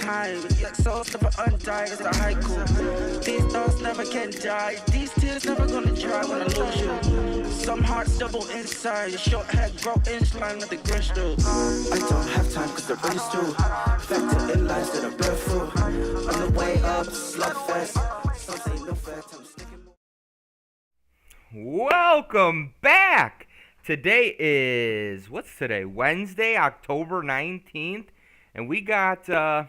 time. Yet souls never undied as a haiku. These thoughts never can die. These tears never gonna dry when I lose you. Some hearts double inside. Your short head grow inch line with the Grinch do. I don't have time cause the race too. Factor in lines that are birth through. On the way up, slugfest. Some say no fair time sticking. Welcome back. Today is, what's today? Wednesday, October 19th. And we got a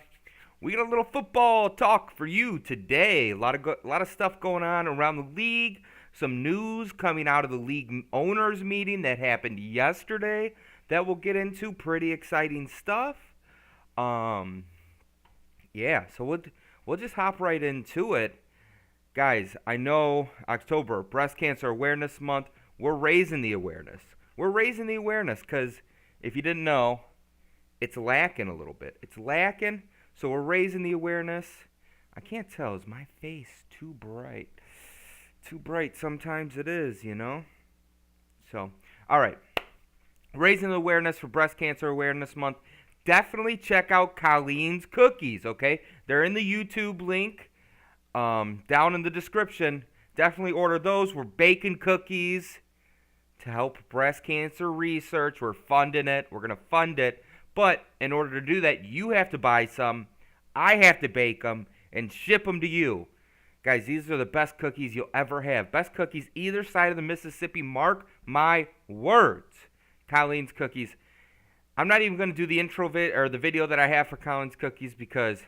little football talk for you today. A lot of stuff going on around the league. Some news coming out of the league owners meeting that happened yesterday that we'll get into. Pretty exciting stuff. Yeah, so we'll just hop right into it. Guys, I know October, Breast Cancer Awareness Month. We're raising the awareness. We're raising the awareness because if you didn't know, it's lacking a little bit. It's lacking, so we're raising the awareness. I can't tell. Is my face too bright? Too bright sometimes it is, you know? So, all right. Raising the awareness for Breast Cancer Awareness Month. Definitely check out Colleens cookies, okay? They're in the YouTube link down in the description. Definitely order those. We're baking cookies to help breast cancer research. We're funding it. We're going to fund it. But in order to do that, you have to buy some. I have to bake them and ship them to you. Guys, these are the best cookies you'll ever have. Best cookies either side of the Mississippi. Mark my words. Colleens cookies. I'm not even going to do the intro or the video that I have for Colleens cookies because,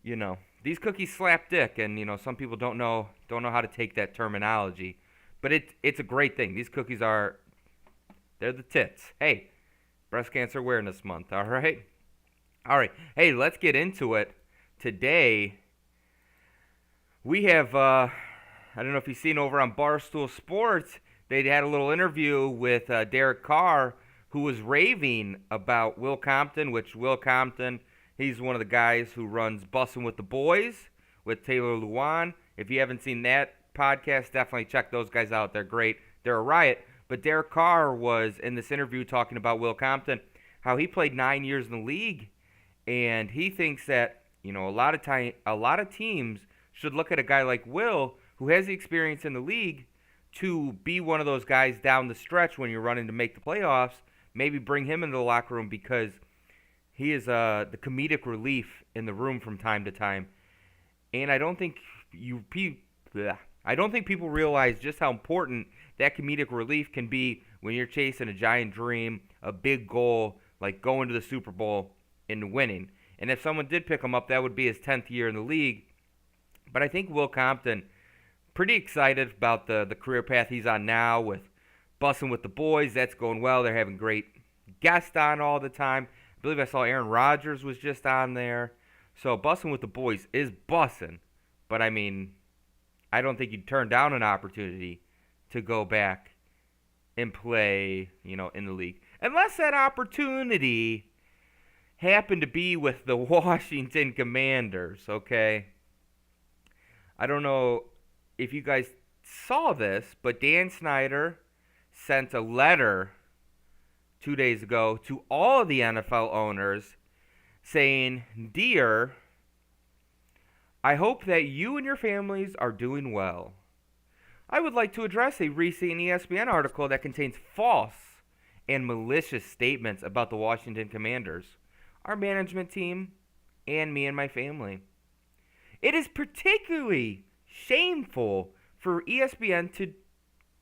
you know, these cookies slap dick, and you know some people don't know how to take that terminology. But it's a great thing. These cookies they're the tits. Hey, Breast Cancer Awareness Month, all right? All right. Hey, let's get into it. Today, we have, I don't know if you've seen over on Barstool Sports, they had a little interview with Derek Carr, who was raving about Will Compton, which Will Compton, he's one of the guys who runs Bussin' with the Boys with Taylor Lewan. If you haven't seen that podcast, definitely check those guys out. They're great. They're a riot. But Derek Carr was in this interview talking about Will Compton, how he played 9 years in the league, and he thinks that, you know, a lot of teams should look at a guy like Will, who has the experience in the league, to be one of those guys down the stretch when you're running to make the playoffs. Maybe bring him into the locker room because he is the comedic relief in the room from time to time. And I don't think people realize just how important that comedic relief can be when you're chasing a giant dream, a big goal, like going to the Super Bowl and winning. And if someone did pick him up, that would be his 10th year in the league. But I think Will Compton, pretty excited about the career path he's on now with Bussin' with the Boys. That's going well. They're having great guests on all the time. I believe I saw Aaron Rodgers was just on there. So Bussin' with the Boys is bussin'. But I mean, I don't think you'd turn down an opportunity to go back and play, you know, in the league. Unless that opportunity happened to be with the Washington Commanders, okay? I don't know if you guys saw this, but Dan Snyder sent a letter 2 days ago to all of the NFL owners saying, "Dear, I hope that you and your families are doing well. I would like to address a recent ESPN article that contains false and malicious statements about the Washington Commanders, our management team, and me and my family. It is particularly shameful for ESPN to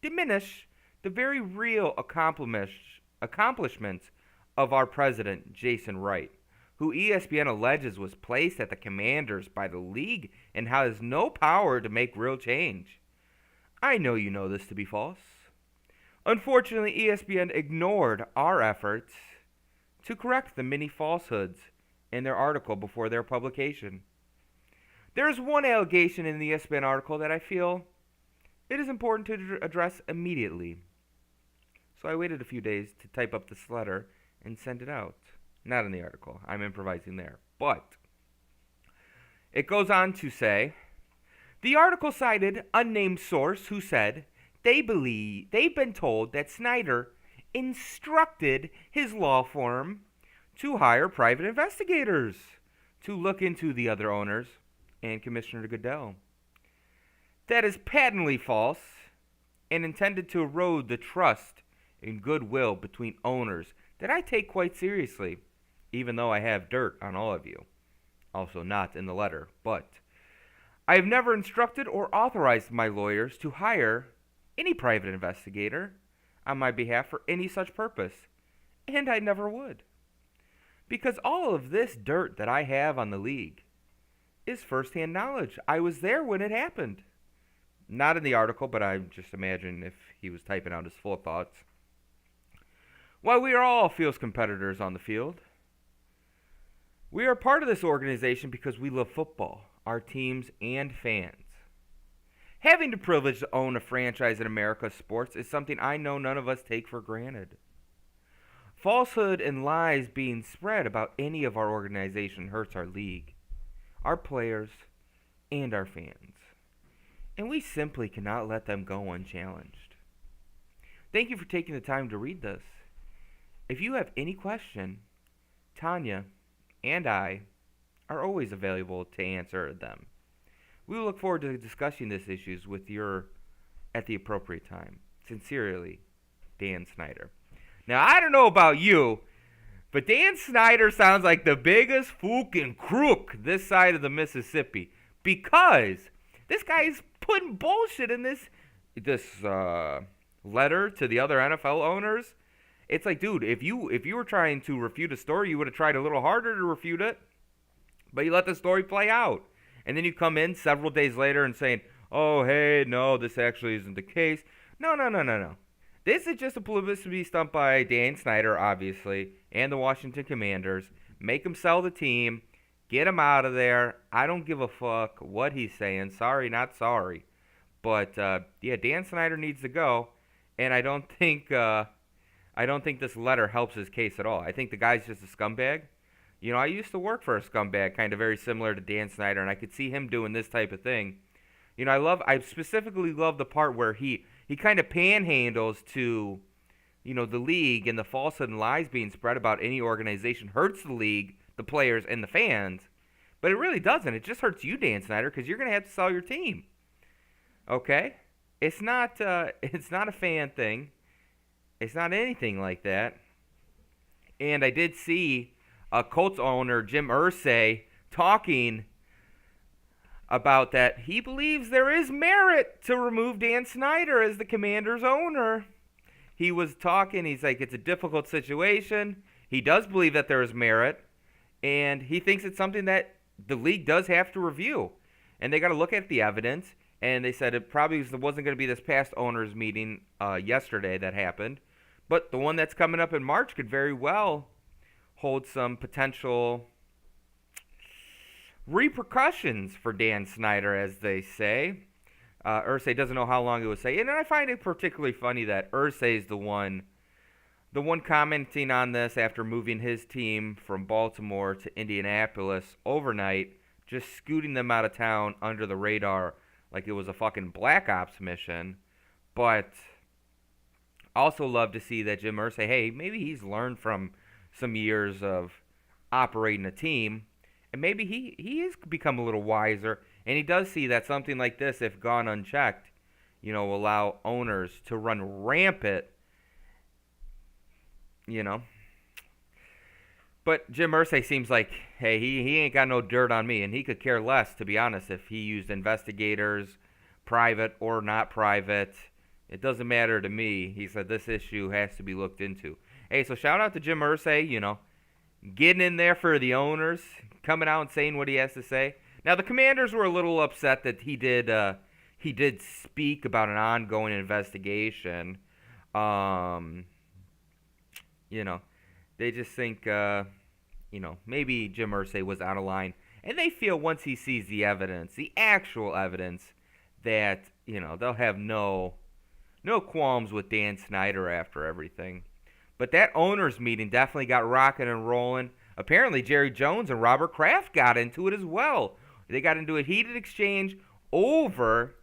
diminish the very real accomplishments of our president, Jason Wright, who ESPN alleges was placed at the Commanders by the league and has no power to make real change. I know you know this to be false. Unfortunately, ESPN ignored our efforts to correct the many falsehoods in their article before their publication. There is one allegation in the ESPN article that I feel it is important to address immediately. So I waited a few days to type up this letter and send it out. Not in the article. I'm improvising there. But it goes on to say, the article cited unnamed source who said they've been told that Snyder instructed his law firm to hire private investigators to look into the other owners and Commissioner Goodell. That is patently false and intended to erode the trust and goodwill between owners that I take quite seriously, even though I have dirt on all of you. Also not in the letter, but I have never instructed or authorized my lawyers to hire any private investigator on my behalf for any such purpose, and I never would. Because all of this dirt that I have on the league is firsthand knowledge. I was there when it happened. Not in the article, but I just imagine if he was typing out his full thoughts. While we are all fierce competitors on the field, we are part of this organization because we love football, our teams, and fans. Having the privilege to own a franchise in America's sports is something I know none of us take for granted. Falsehood and lies being spread about any of our organization hurts our league, our players, and our fans. And we simply cannot let them go unchallenged. Thank you for taking the time to read this. If you have any question, Tanya and I are always available to answer them. We will look forward to discussing these issues with you at the appropriate time. Sincerely, Dan Snyder. Now, I don't know about you, but Dan Snyder sounds like the biggest fucking crook this side of the Mississippi, because this guy is putting bullshit in this letter to the other NFL owners. It's like, dude, if you were trying to refute a story, you would have tried a little harder to refute it, but you let the story play out. And then you come in several days later and saying, oh, hey, no, this actually isn't the case. No. This is just a publicity stunt by Dan Snyder, obviously, and the Washington Commanders. Make him sell the team. Get him out of there. I don't give a fuck what he's saying. Sorry, not sorry. But, yeah, Dan Snyder needs to go. And I don't think this letter helps his case at all. I think the guy's just a scumbag. You know, I used to work for a scumbag, kind of very similar to Dan Snyder, and I could see him doing this type of thing. You know, I specifically love the part where he kind of panhandles to, you know, the league, and the falsehood and lies being spread about any organization hurts the league, the players, and the fans. But it really doesn't. It just hurts you, Dan Snyder, because you're going to have to sell your team. Okay? It's not a fan thing. It's not anything like that. And I did see Colts owner Jim Irsay talking about that. He believes there is merit to remove Dan Snyder as the Commanders owner. He was talking, he's like, it's a difficult situation. He does believe that there is merit, and he thinks it's something that the league does have to review. And they got to look at the evidence, and they said it probably wasn't going to be this past owners meeting yesterday that happened, but the one that's coming up in March could very well hold some potential repercussions for Dan Snyder, as they say. Irsay doesn't know how long it would say. And I find it particularly funny that Irsay is the one commenting on this after moving his team from Baltimore to Indianapolis overnight, just scooting them out of town under the radar like it was a fucking Black Ops mission. But also love to see that Jim Irsay, hey, maybe he's learned from some years of operating a team, and maybe he has become a little wiser, and he does see that something like this, if gone unchecked, you know, will allow owners to run rampant, you know. But Jim Irsay seems like, hey, he ain't got no dirt on me, and he could care less, to be honest, if he used investigators, private or not private. It doesn't matter to me. He said this issue has to be looked into. Hey, so shout out to Jim Irsay, you know, getting in there for the owners, coming out and saying what he has to say. Now, the Commanders were a little upset that he did speak about an ongoing investigation. You know, they just think, you know, maybe Jim Irsay was out of line. And they feel once he sees the evidence, the actual evidence, that, you know, they'll have no qualms with Dan Snyder after everything. But that owners meeting definitely got rocking and rolling. Apparently, Jerry Jones and Robert Kraft got into it as well. They got into a heated exchange over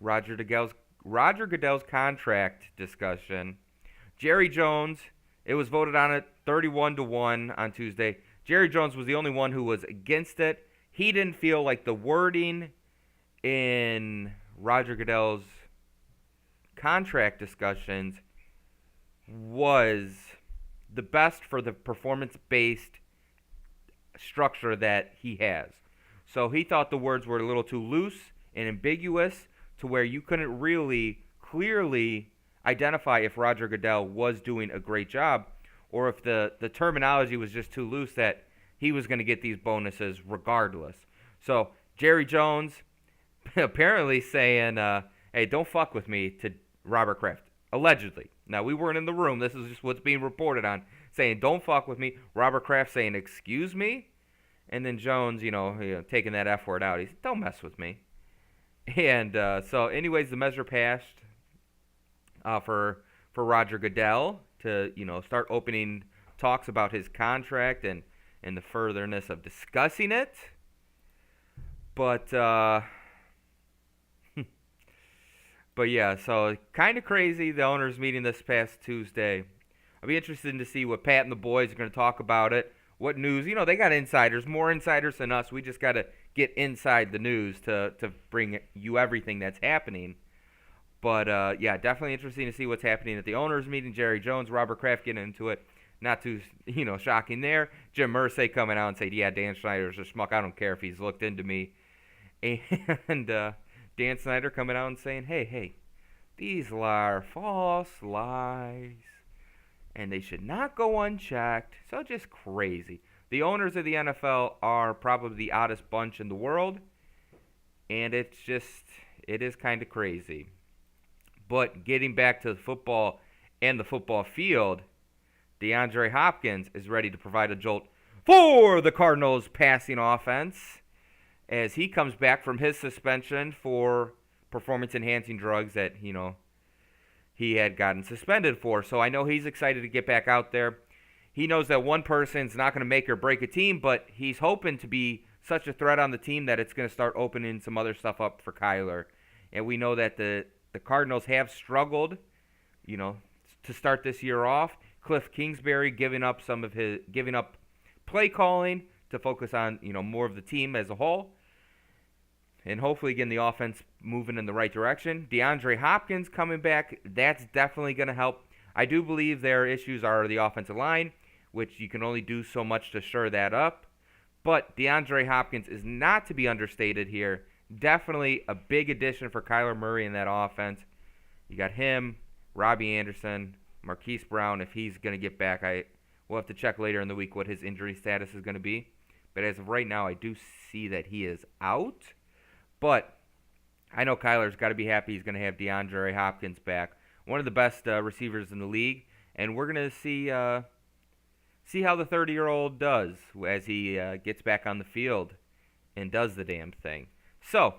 Roger Goodell's contract discussion. Jerry Jones, it was voted on at 31-1 on Tuesday. Jerry Jones was the only one who was against it. He didn't feel like the wording in Roger Goodell's contract discussions was the best for the performance-based structure that he has. So he thought the words were a little too loose and ambiguous to where you couldn't really clearly identify if Roger Goodell was doing a great job or if the terminology was just too loose that he was going to get these bonuses regardless. So Jerry Jones apparently saying, hey, don't fuck with me to Robert Kraft, allegedly. Now, we weren't in the room. This is just what's being reported on, saying, don't fuck with me. Robert Kraft saying, excuse me? And then Jones, taking that F word out. He said, don't mess with me. And so anyways, the measure passed for Roger Goodell to, start opening talks about his contract and the furtherness of discussing it. But yeah, so kind of crazy, the owners meeting this past Tuesday. I'll be interested to see what Pat and the boys are going to talk about it. What news? They got insiders, more insiders than us. We just got to get inside the news to bring you everything that's happening. But, yeah, definitely interesting to see what's happening at the owners meeting. Jerry Jones, Robert Kraft getting into it. Not too, shocking there. Jim Irsay coming out and saying, yeah, Dan Snyder's a schmuck. I don't care if he's looked into me. And Dan Snyder coming out and saying, hey, these are false lies. And they should not go unchecked. So just crazy. The owners of the NFL are probably the oddest bunch in the world. And it is kind of crazy. But getting back to the football and the football field, DeAndre Hopkins is ready to provide a jolt for the Cardinals passing offense as he comes back from his suspension for performance-enhancing drugs that, he had gotten suspended for. So I know he's excited to get back out there. He knows that one person's not going to make or break a team, but he's hoping to be such a threat on the team that it's going to start opening some other stuff up for Kyler. And we know that the Cardinals have struggled, to start this year off. Cliff Kingsbury giving up play calling to focus on, more of the team as a whole. And hopefully getting the offense moving in the right direction. DeAndre Hopkins coming back, that's definitely going to help. I do believe their issues are the offensive line, which you can only do so much to shore that up. But DeAndre Hopkins is not to be understated here. Definitely a big addition for Kyler Murray in that offense. You got him, Robbie Anderson, Marquise Brown, if he's going to get back. We'll have to check later in the week what his injury status is going to be. But as of right now, I do see that he is out. But I know Kyler's got to be happy he's going to have DeAndre Hopkins back. One of the best receivers in the league. And we're going to see how the 30-year-old does as he gets back on the field and does the damn thing. So,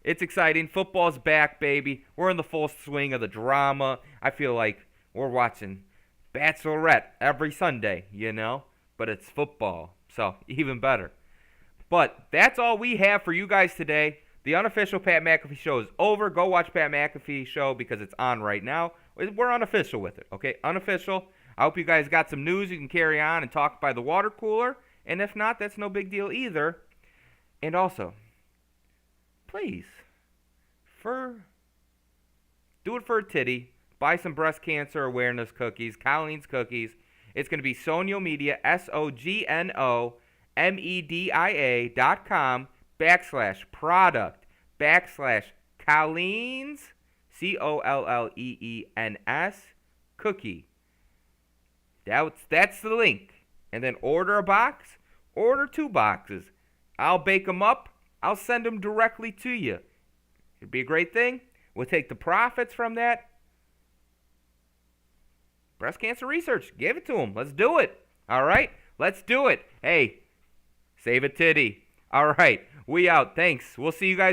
it's exciting. Football's back, baby. We're in the full swing of the drama. I feel like we're watching Bachelorette every Sunday, But it's football, so even better. But that's all we have for you guys today. The unofficial Pat McAfee show is over. Go watch Pat McAfee show because it's on right now. We're unofficial with it, okay? Unofficial. I hope you guys got some news you can carry on and talk by the water cooler. And if not, that's no big deal either. And also, please, do it for a titty. Buy some breast cancer awareness cookies, Colleens cookies. It's going to be Sonio Media, SOGNOMEDIA.com/product/Colleens, COLLEENS, cookie. That's the link. And then order a box, order 2 boxes. I'll bake them up. I'll send them directly to you. It'd be a great thing. We'll take the profits from that. Breast cancer research. Give it to them. Let's do it. All right? Let's do it. Hey, save a titty. All right. We out. Thanks. We'll see you guys